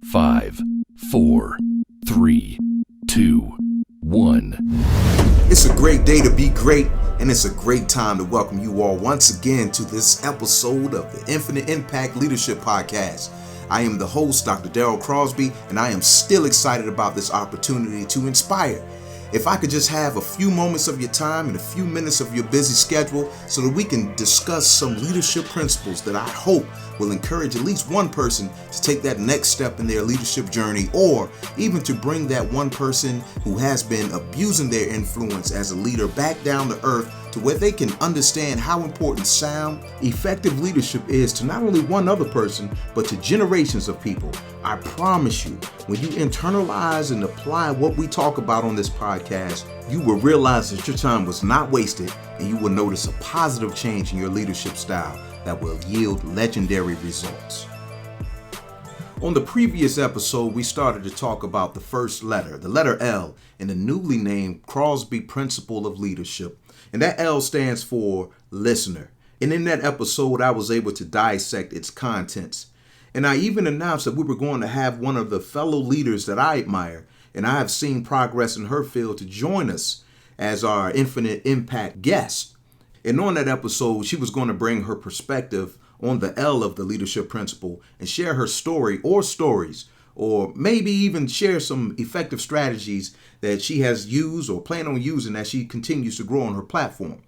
5, 4, 3, 2, 1. It's a great day to be great, and it's a great time to welcome you all once again to this episode of the Infinite Impact Leadership Podcast. I am the host, Dr. Daryl Crosby, and I am still excited about this opportunity to inspire. If I could just have a few moments of your time and a few minutes of your busy schedule so that we can discuss some leadership principles that I hope will encourage at least one person to take that next step in their leadership journey, or even to bring that one person who has been abusing their influence as a leader back down to earth to where they can understand how important sound, effective leadership is to not only one other person, but to generations of people. I promise you, when you internalize and apply what we talk about on this podcast, you will realize that your time was not wasted, and you will notice a positive change in your leadership style that will yield legendary results. On the previous episode, we started to talk about the first letter, the letter L, in the newly named Crosby Principle of Leadership. And that L stands for listener. And in that episode, I was able to dissect its contents. And I even announced that we were going to have one of the fellow leaders that I admire, and I have seen progress in her field, to join us as our Infinite Impact guest. And on that episode, she was going to bring her perspective on the L of the leadership principle and share her story or stories, or maybe even share some effective strategies that she has used or plan on using as she continues to grow on her platform.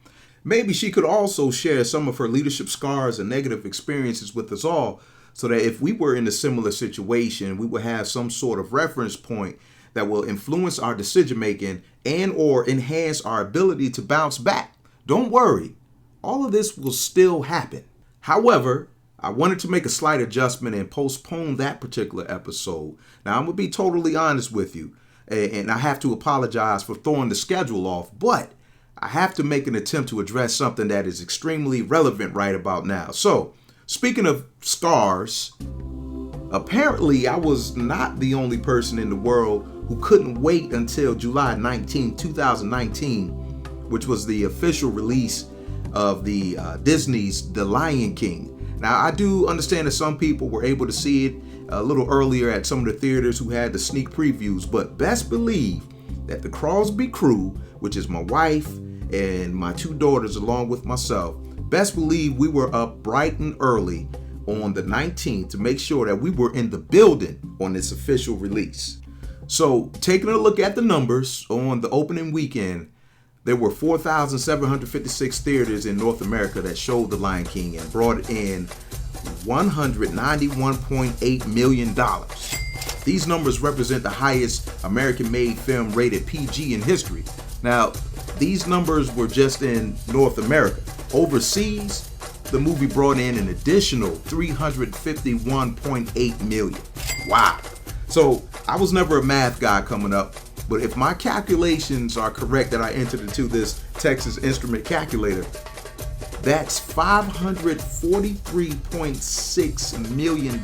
Maybe she could also share some of her leadership scars and negative experiences with us all, so that if we were in a similar situation, we would have some sort of reference point that will influence our decision making and or enhance our ability to bounce back. Don't worry, all of this will still happen. However, I wanted to make a slight adjustment and postpone that particular episode. Now, I'm going to be totally honest with you, and I have to apologize for throwing the schedule off, but I have to make an attempt to address something that is extremely relevant right about now. So, speaking of scars, apparently I was not the only person in the world who couldn't wait until July 19, 2019, which was the official release of the Disney's The Lion King. Now, I do understand that some people were able to see it a little earlier at some of the theaters who had the sneak previews, but best believe that the Crosby crew, which is my wife and my two daughters along with myself, best believe we were up bright and early on the 19th to make sure that we were in the building on this official release. So, taking a look at the numbers on the opening weekend, there were 4,756 theaters in North America that showed The Lion King and brought in $191.8 million. These numbers represent the highest American-made film rated PG in history. Now, these numbers were just in North America. Overseas, the movie brought in an additional $351.8 million. Wow. So, I was never a math guy coming up, but if my calculations are correct that I entered into this Texas Instrument calculator, that's $543.6 million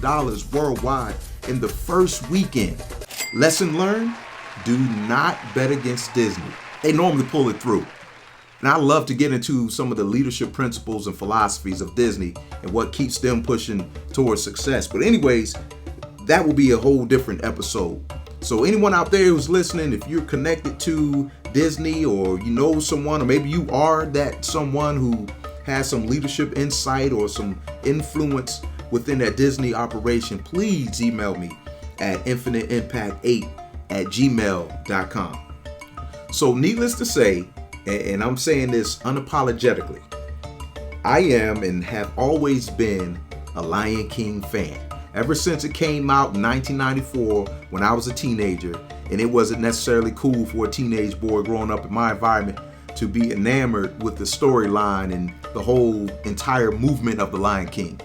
worldwide in the first weekend. Lesson learned, do not bet against Disney. They normally pull it through. And I love to get into some of the leadership principles and philosophies of Disney and what keeps them pushing towards success. But anyways, that will be a whole different episode. So anyone out there who's listening, if you're connected to Disney, or you know someone, or maybe you are that someone who has some leadership insight or some influence within that Disney operation, please email me at infiniteimpact8@gmail.com. So needless to say, and I'm saying this unapologetically, I am and have always been a Lion King fan. Ever since it came out in 1994 when I was a teenager, and it wasn't necessarily cool for a teenage boy growing up in my environment to be enamored with the storyline and the whole entire movement of The Lion King.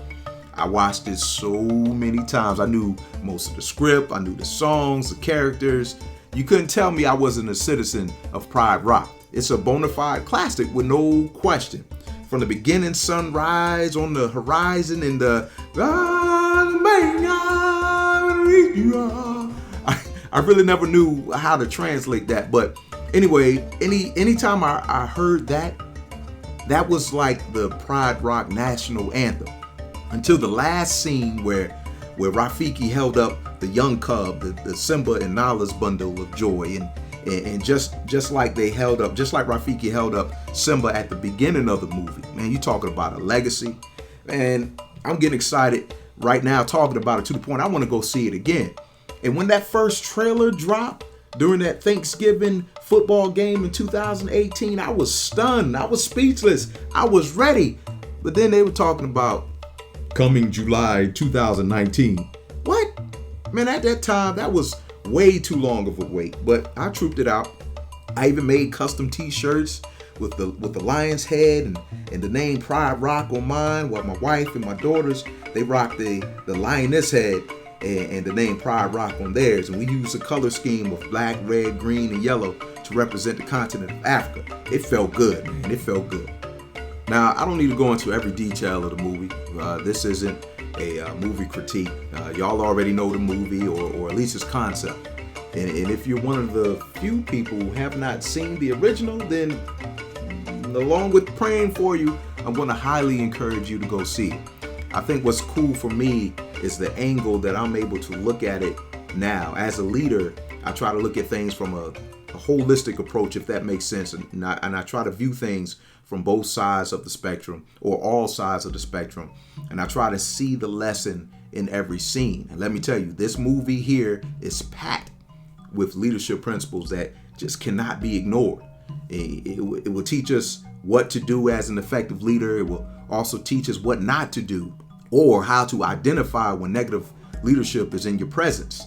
I watched it so many times. I knew most of the script, I knew the songs, the characters. You couldn't tell me I wasn't a citizen of Pride Rock. It's a bona fide classic with no question. From the beginning sunrise on the horizon and the I really never knew how to translate that, but anyway, anytime I heard that was like the Pride Rock national anthem, until the last scene where Rafiki held up the young cub, the Simba and Nala's bundle of joy, and just like they held up, just like Rafiki held up Simba at the beginning of the movie. Man, you talking about a legacy, and I'm getting excited right now talking about it to the point I want to go see it again. And when that first trailer dropped during that Thanksgiving football game in 2018, I was stunned. I was speechless. I was ready. But then they were talking about coming July 2019. What? Man, at that time, that was way too long of a wait. But I trooped it out. I even made custom t-shirts with the lion's head and the name Pride Rock on mine, while my wife and my daughters, they rock the lioness head and the name Pride Rock on theirs. And we use a color scheme of black, red, green, and yellow to represent the continent of Africa. It felt good, man. It felt good. Now, I don't need to go into every detail of the movie. This isn't a movie critique. Y'all already know the movie or at least its concept. And if you're one of the few people who have not seen the original, then along with praying for you, I'm going to highly encourage you to go see it. I think what's cool for me is the angle that I'm able to look at it now. As a leader, I try to look at things from a holistic approach, if that makes sense. And I try to view things from both sides of the spectrum, or all sides of the spectrum. And I try to see the lesson in every scene. And let me tell you, this movie here is packed with leadership principles that just cannot be ignored. It will teach us what to do as an effective leader. It will also teach us what not to do, or how to identify when negative leadership is in your presence.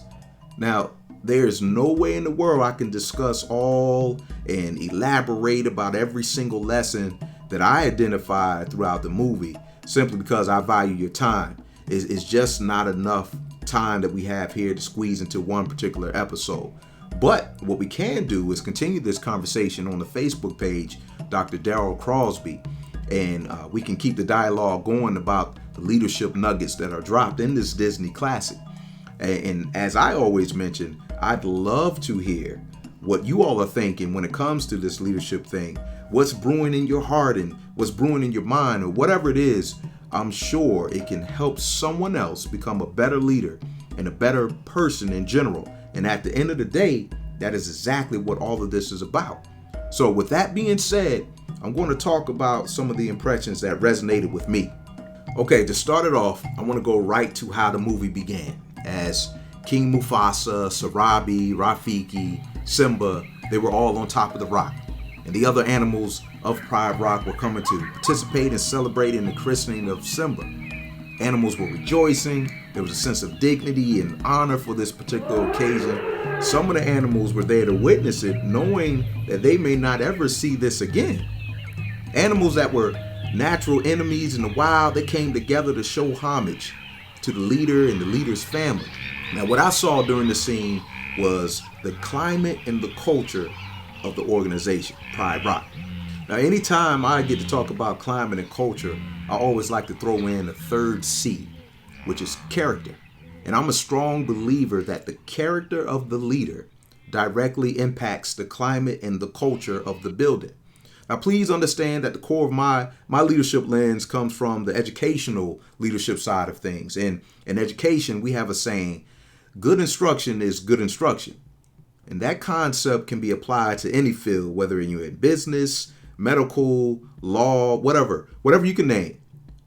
Now, there's no way in the world I can discuss all and elaborate about every single lesson that I identified throughout the movie, simply because I value your time. It's just not enough time that we have here to squeeze into one particular episode. But what we can do is continue this conversation on the Facebook page, Dr. Daryl Crosby, and we can keep the dialogue going about the leadership nuggets that are dropped in this Disney classic. And as I always mention, I'd love to hear what you all are thinking when it comes to this leadership thing. What's brewing in your heart and what's brewing in your mind, or whatever it is. I'm sure it can help someone else become a better leader and a better person in general. And at the end of the day, that is exactly what all of this is about. So with that being said, I'm going to talk about some of the impressions that resonated with me. Okay, to start it off, I want to go right to how the movie began. As King Mufasa, Sarabi, Rafiki, Simba, they were all on top of the rock. And the other animals of Pride Rock were coming to participate and celebrate in the christening of Simba. Animals were rejoicing. There was a sense of dignity and honor for this particular occasion. Some of the animals were there to witness it, knowing that they may not ever see this again. Animals that were natural enemies in the wild, they came together to show homage to the leader and the leader's family. Now, what I saw during the scene was the climate and the culture of the organization, Pride Rock. Now, anytime I get to talk about climate and culture, I always like to throw in a third C, which is character. And I'm a strong believer that the character of the leader directly impacts the climate and the culture of the building. Now, please understand that the core of my leadership lens comes from the educational leadership side of things. And in education, we have a saying, good instruction is good instruction. And that concept can be applied to any field, whether you're in business, medical, law, whatever you can name.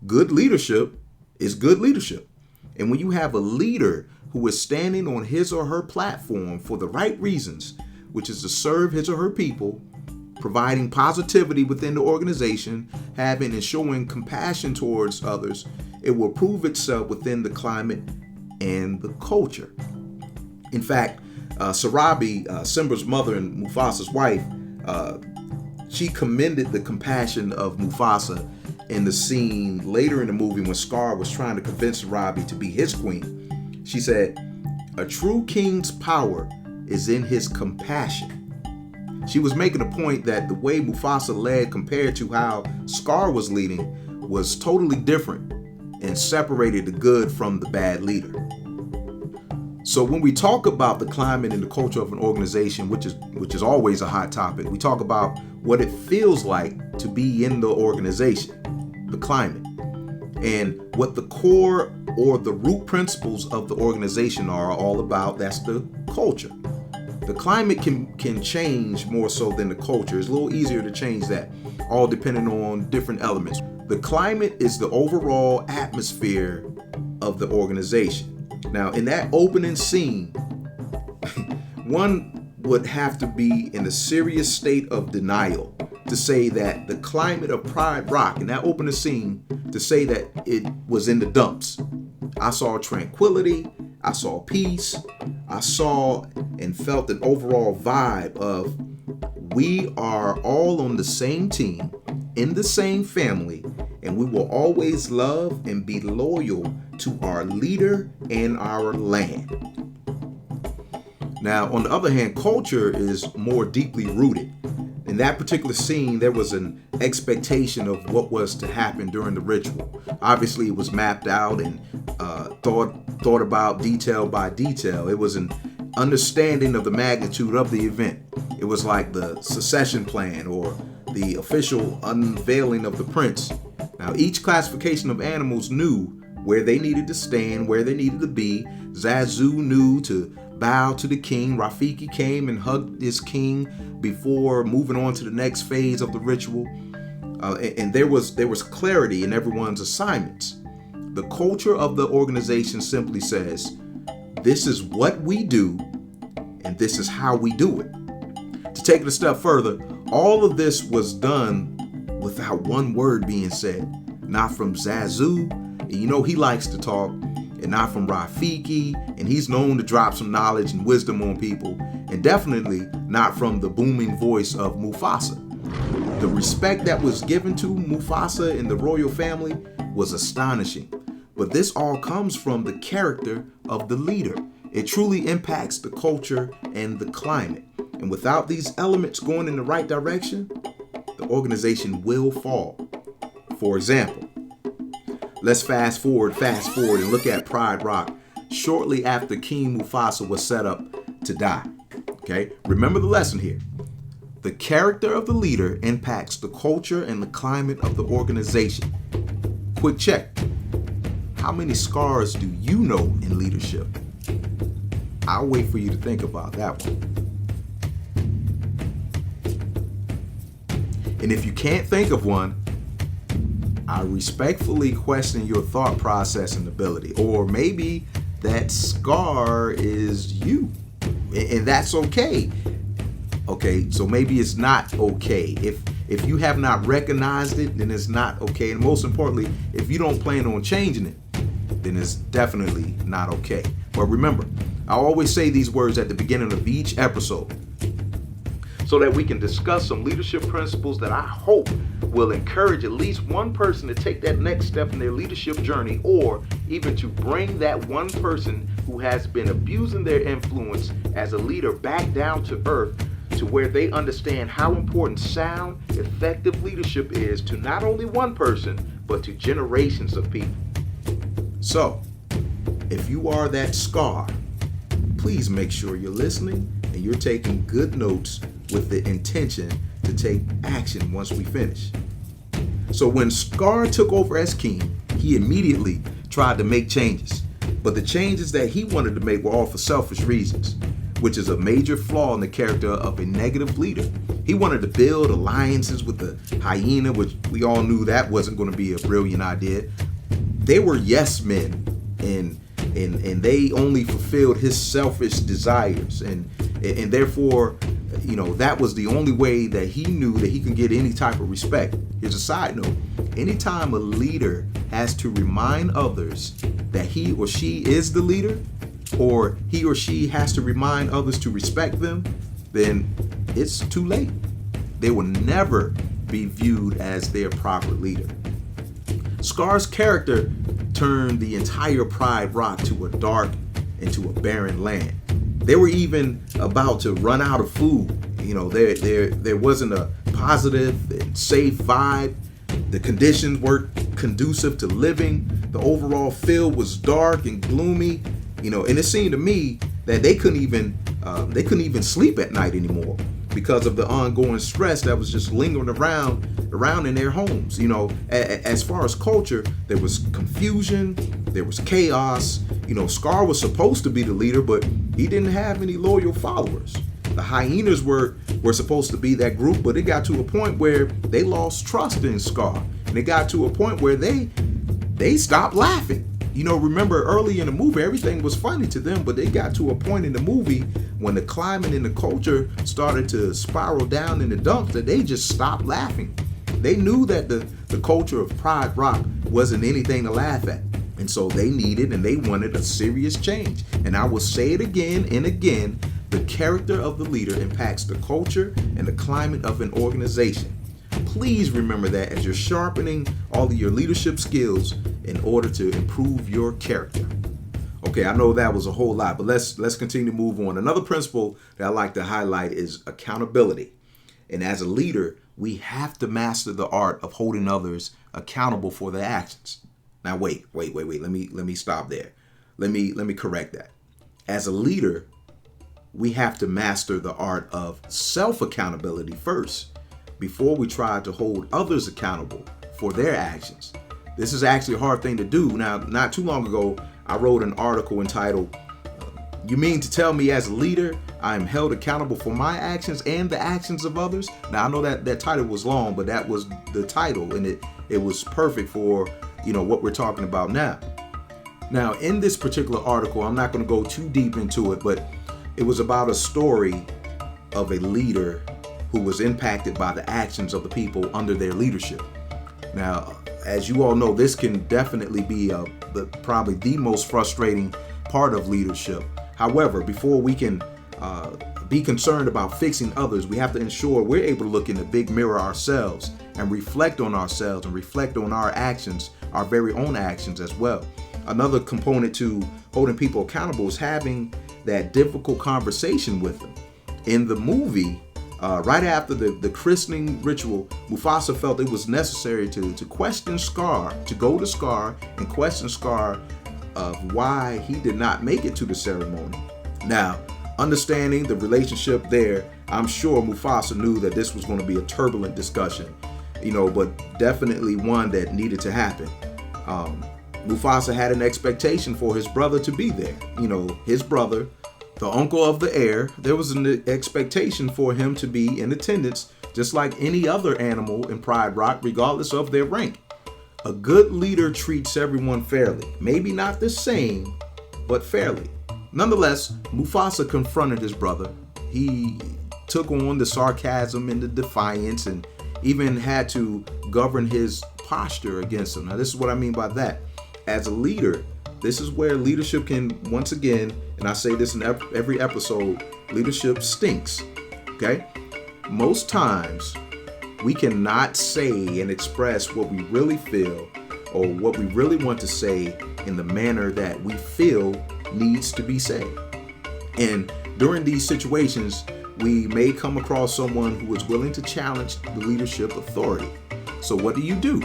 Good leadership is good leadership. And when you have a leader who is standing on his or her platform for the right reasons, which is to serve his or her people, providing positivity within the organization, having and showing compassion towards others, it will prove itself within the climate and the culture. In fact, Sarabi, Simba's mother and Mufasa's wife, she commended the compassion of Mufasa in the scene later in the movie when Scar was trying to convince Sarabi to be his queen. She said, "A true king's power is in his compassion." She was making a point that the way Mufasa led compared to how Scar was leading was totally different and separated the good from the bad leader. So when we talk about the climate and the culture of an organization, which is always a hot topic, we talk about what it feels like to be in the organization, the climate, and what the core or the root principles of the organization are all about, that's the culture. The climate can change more so than the culture. It's a little easier to change that, all depending on different elements. The climate is the overall atmosphere of the organization. Now, in that opening scene, one would have to be in a serious state of denial to say that the climate of Pride Rock, in that opening scene, to say that it was in the dumps. I saw tranquility, I saw peace, I saw and felt an overall vibe of we are all on the same team, in the same family, and we will always love and be loyal to our leader and our land. Now, on the other hand, culture is more deeply rooted. In that particular scene, there was an expectation of what was to happen during the ritual. Obviously, it was mapped out and thought about detail by detail. It was an understanding of the magnitude of the event. It was like the succession plan or the official unveiling of the prince. Now, each classification of animals knew where they needed to stand, where they needed to be. Zazu knew to bow to the king. Rafiki came and hugged his king before moving on to the next phase of the ritual. And there was clarity in everyone's assignments. The culture of the organization simply says, this is what we do, and this is how we do it. To take it a step further, all of this was done without one word being said. Not from Zazu, and you know he likes to talk, and not from Rafiki, and he's known to drop some knowledge and wisdom on people, and definitely not from the booming voice of Mufasa. The respect that was given to Mufasa and the royal family was astonishing. But this all comes from the character of the leader. It truly impacts the culture and the climate. And without these elements going in the right direction, the organization will fall. For example, let's fast forward and look at Pride Rock shortly after King Mufasa was set up to die. Okay, remember the lesson here. The character of the leader impacts the culture and the climate of the organization. Quick check. How many scars do you know in leadership? I'll wait for you to think about that one. And if you can't think of one, I respectfully question your thought process and ability. Or maybe that scar is you. And that's okay. Okay, so maybe it's not okay. If you have not recognized it, then it's not okay. And most importantly, if you don't plan on changing it, then it's definitely not okay. But remember, I always say these words at the beginning of each episode so that we can discuss some leadership principles that I hope will encourage at least one person to take that next step in their leadership journey, or even to bring that one person who has been abusing their influence as a leader back down to earth, to where they understand how important sound, effective leadership is to not only one person, but to generations of people. So, if you are that scar, please make sure you're listening and you're taking good notes with the intention to take action once we finish. So when Scar took over as king, he immediately tried to make changes. But the changes that he wanted to make were all for selfish reasons, which is a major flaw in the character of a negative leader. He wanted to build alliances with the hyena, which we all knew that wasn't going to be a brilliant idea. They were yes men, and they only fulfilled his selfish desires, and therefore, you know, that was the only way that he knew that he could get any type of respect. Here's a side note. Anytime a leader has to remind others that he or she is the leader, or he or she has to remind others to respect them, then it's too late. They will never be viewed as their proper leader. Scar's character turned the entire Pride Rock to a dark and to a barren land. They were even about to run out of food. You know, there wasn't a positive and safe vibe. The conditions weren't conducive to living. The overall feel was dark and gloomy. You know, and it seemed to me that they couldn't even sleep at night anymore because of the ongoing stress that was just lingering around in their homes. You know, as far as culture, there was confusion, There was chaos. Scar was supposed to be the leader, but he didn't have any loyal followers. The hyenas were supposed to be that group, but it got to a point where they lost trust in Scar. And it got to a point where they stopped laughing. Remember early in the movie, everything was funny to them, but they got to a point in the movie when the climate and the culture started to spiral down in the dumps that they just stopped laughing. They knew that the culture of Pride Rock wasn't anything to laugh at. And so they needed and they wanted a serious change. And I will say it again and again, the character of the leader impacts the culture and the climate of an organization. Please remember that as you're sharpening all of your leadership skills in order to improve your character. Okay, I know that was a whole lot, but let's continue to move on. Another principle that I like to highlight is accountability. And as a leader, we have to master the art of holding others accountable for their actions. Now, wait. Let me stop there. Let me correct that. As a leader, we have to master the art of self-accountability first before we try to hold others accountable for their actions. This is actually a hard thing to do. Now, not too long ago, I wrote an article entitled, "You mean to tell me as a leader, I am held accountable for my actions and the actions of others?" Now, I know that title was long, but that was the title, and it was perfect for, what we're talking about now. Now, in this particular article, I'm not going to go too deep into it, but it was about a story of a leader who was impacted by the actions of the people under their leadership. Now, as you all know, this can definitely be probably the most frustrating part of leadership. However, before we can be concerned about fixing others, we have to ensure we're able to look in the big mirror ourselves and reflect on ourselves and reflect on our actions, our very own actions as well. Another component to holding people accountable is having that difficult conversation with them. In the movie, right after the christening ritual, Mufasa felt it was necessary to question Scar, to go to Scar and question Scar of why he did not make it to the ceremony. Now, understanding the relationship there, I'm sure Mufasa knew that this was going to be a turbulent discussion, but definitely one that needed to happen. Mufasa had an expectation for his brother to be there. His brother, the uncle of the heir, there was an expectation for him to be in attendance, just like any other animal in Pride Rock, regardless of their rank. A good leader treats everyone fairly. Maybe not the same, but fairly. Nonetheless, Mufasa confronted his brother. He took on the sarcasm and the defiance and even had to govern his posture against him. Now, this is what I mean by that. As a leader, this is where leadership can, once again, and I say this in every episode, leadership stinks, okay? Most times, we cannot say and express what we really feel or what we really want to say in the manner that we feel needs to be said. And during these situations, we may come across someone who is willing to challenge the leadership authority. So what do?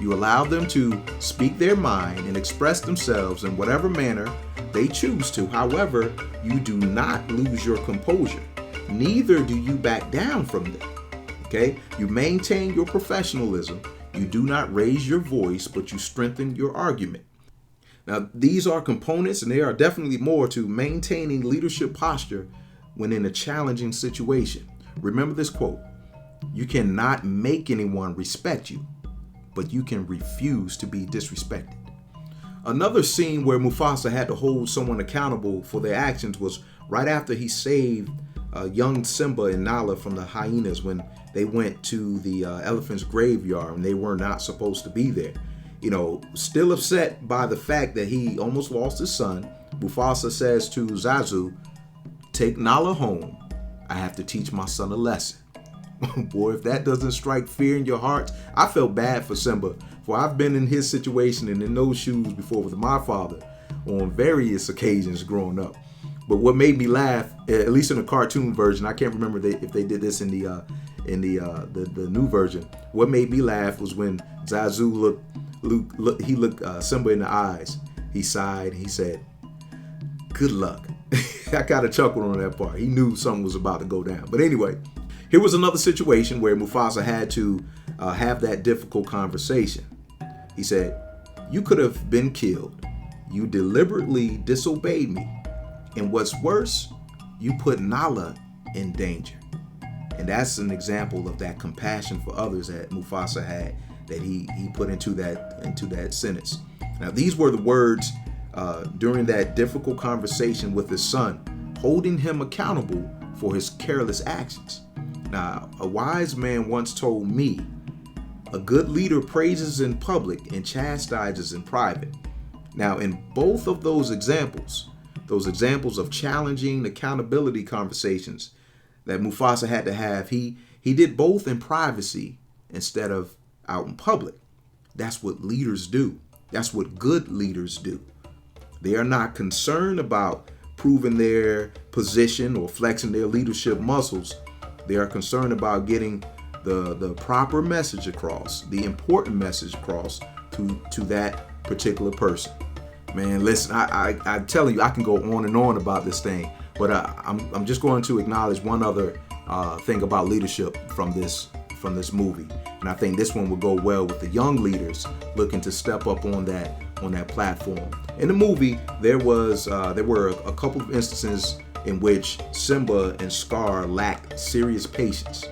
You allow them to speak their mind and express themselves in whatever manner they choose to. However, you do not lose your composure. Neither do you back down from them. Okay? You maintain your professionalism. You do not raise your voice, but you strengthen your argument. Now, these are components, and there are definitely more to maintaining leadership posture when in a challenging situation. Remember this quote: "You cannot make anyone respect you, but you can refuse to be disrespected." Another scene where Mufasa had to hold someone accountable for their actions was right after he saved young Simba and Nala from the hyenas when they went to the elephant's graveyard and they were not supposed to be there. Still upset by the fact that he almost lost his son, Mufasa says to Zazu, "Take Nala home. I have to teach my son a lesson." Boy, if that doesn't strike fear in your heart. I felt bad for Simba, for I've been in his situation and in those shoes before with my father on various occasions growing up. But what made me laugh, at least in the cartoon version, I can't remember if they did this in the new version. What made me laugh was when Zazu looked Simba in the eyes. He sighed and he said, "Good luck." I kind of chuckled on that part. He knew something was about to go down. But anyway, here was another situation where Mufasa had to have that difficult conversation. He said, "You could have been killed. You deliberately disobeyed me. And what's worse, you put Nala in danger. And that's an example of that compassion for others that Mufasa had, that he put into that sentence. Now, these were the words during that difficult conversation with his son, holding him accountable for his careless actions. Now, a wise man once told me, a good leader praises in public and chastises in private. Now, in both of those examples of challenging accountability conversations that Mufasa had to have, he did both in privacy instead of out in public. That's what leaders do. That's what good leaders do. They are not concerned about proving their position or flexing their leadership muscles. They are concerned about getting the proper message across, the important message across to that particular person. Man, listen, I'm telling you, I can go on and on about this thing, but I'm just going to acknowledge one other thing about leadership from this movie, and I think this one will go well with the young leaders looking to step up on that platform. In the movie, there were a couple of instances in which Simba and Scar lacked serious patience.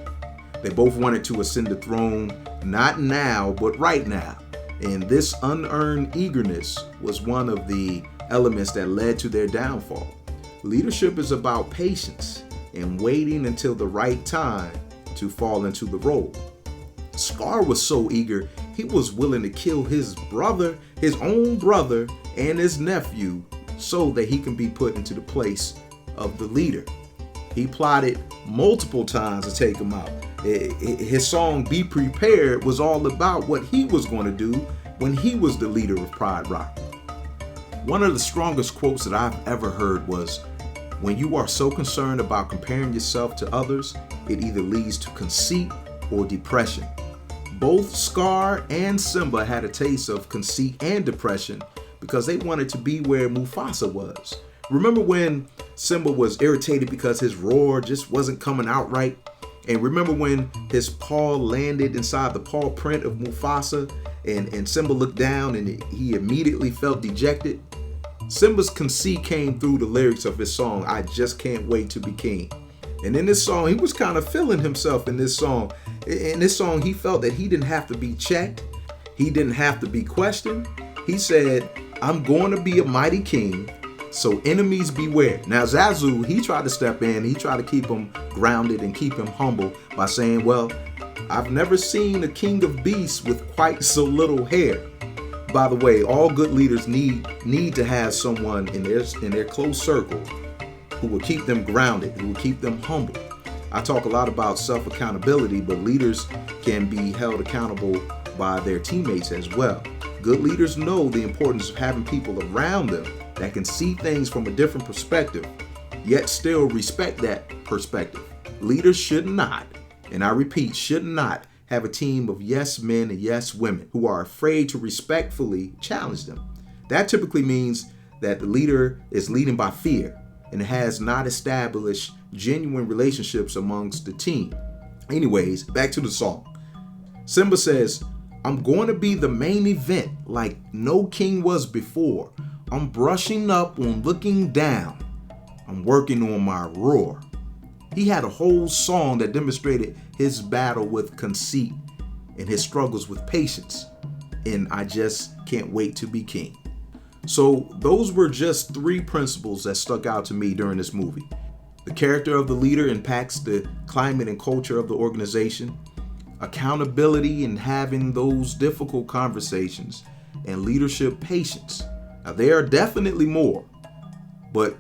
They both wanted to ascend the throne, not now, but right now. And this unearned eagerness was one of the elements that led to their downfall. Leadership is about patience and waiting until the right time to fall into the role. Scar was so eager, he was willing to kill his own brother, and his nephew so that he can be put into the place of the leader. He plotted multiple times to take him out. His song Be Prepared was all about what he was going to do when he was the leader of Pride Rock. One of the strongest quotes that I've ever heard was, when you are so concerned about comparing yourself to others, it either leads to conceit or depression. Both Scar and Simba had a taste of conceit and depression because they wanted to be where Mufasa was. Remember when Simba was irritated because his roar just wasn't coming out right? And remember when his paw landed inside the paw print of Mufasa and Simba looked down and he immediately felt dejected? Simba's conceit came through the lyrics of his song, I Just Can't Wait to Be King. And in this song, he was kind of feeling himself in this song. In this song, he felt that he didn't have to be checked. He didn't have to be questioned. He said, I'm going to be a mighty king, so enemies beware. Now, Zazu, he tried to step in. He tried to keep him grounded and keep him humble by saying, well, I've never seen a king of beasts with quite so little hair. By the way, all good leaders need to have someone in their close circle who will keep them grounded, who will keep them humble. I talk a lot about self-accountability, but leaders can be held accountable by their teammates as well. Good leaders know the importance of having people around them that can see things from a different perspective, yet still respect that perspective. Leaders should not, and I repeat, should not have a team of yes men and yes women who are afraid to respectfully challenge them. That typically means that the leader is leading by fear and has not established genuine relationships amongst the team. Anyways, back to the song. Simba says, I'm going to be the main event like no king was before. I'm brushing up on looking down. I'm working on my roar. He had a whole song that demonstrated his battle with conceit and his struggles with patience. And I just can't wait to be king. So those were just 3 principles that stuck out to me during this movie. The character of the leader impacts the climate and culture of the organization. Accountability and having those difficult conversations, and leadership patience. Now, there are definitely more, but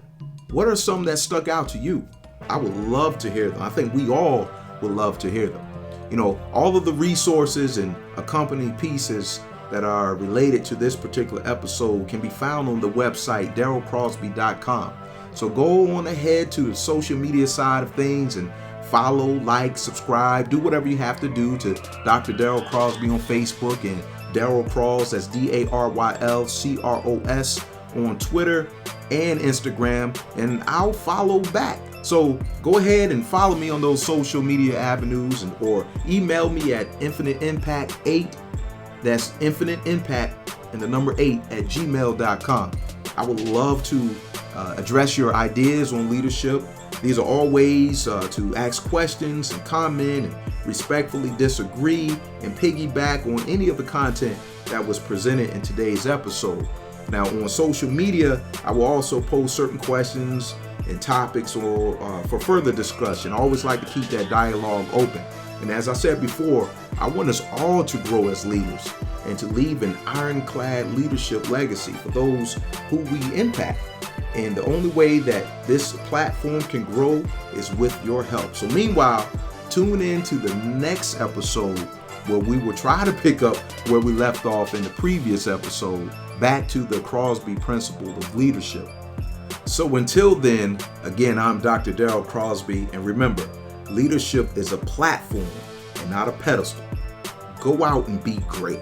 what are some that stuck out to you? I would love to hear them. I think we all would love to hear them. You know, all of the resources and accompanying pieces that are related to this particular episode can be found on the website darylcrosby.com. So go on ahead to the social media side of things and follow, like, subscribe, do whatever you have to do to Dr. Daryl Crosby on Facebook and Daryl Cross, that's DARYLCROS on Twitter and Instagram, and I'll follow back. So go ahead and follow me on those social media avenues or email me at infiniteimpact8, that's infiniteimpact and the number 8 at gmail.com. I would love to address your ideas on leadership. These are all ways to ask questions and comment and respectfully disagree and piggyback on any of the content that was presented in today's episode. Now, on social media, I will also post certain questions and topics or for further discussion. I always like to keep that dialogue open. And as I said before, I want us all to grow as leaders and to leave an ironclad leadership legacy for those who we impact. And the only way that this platform can grow is with your help. So meanwhile, tune in to the next episode where we will try to pick up where we left off in the previous episode, back to the Crosby Principle of Leadership. So until then, again, I'm Dr. Daryl Crosby, and remember, leadership is a platform and not a pedestal. Go out and be great.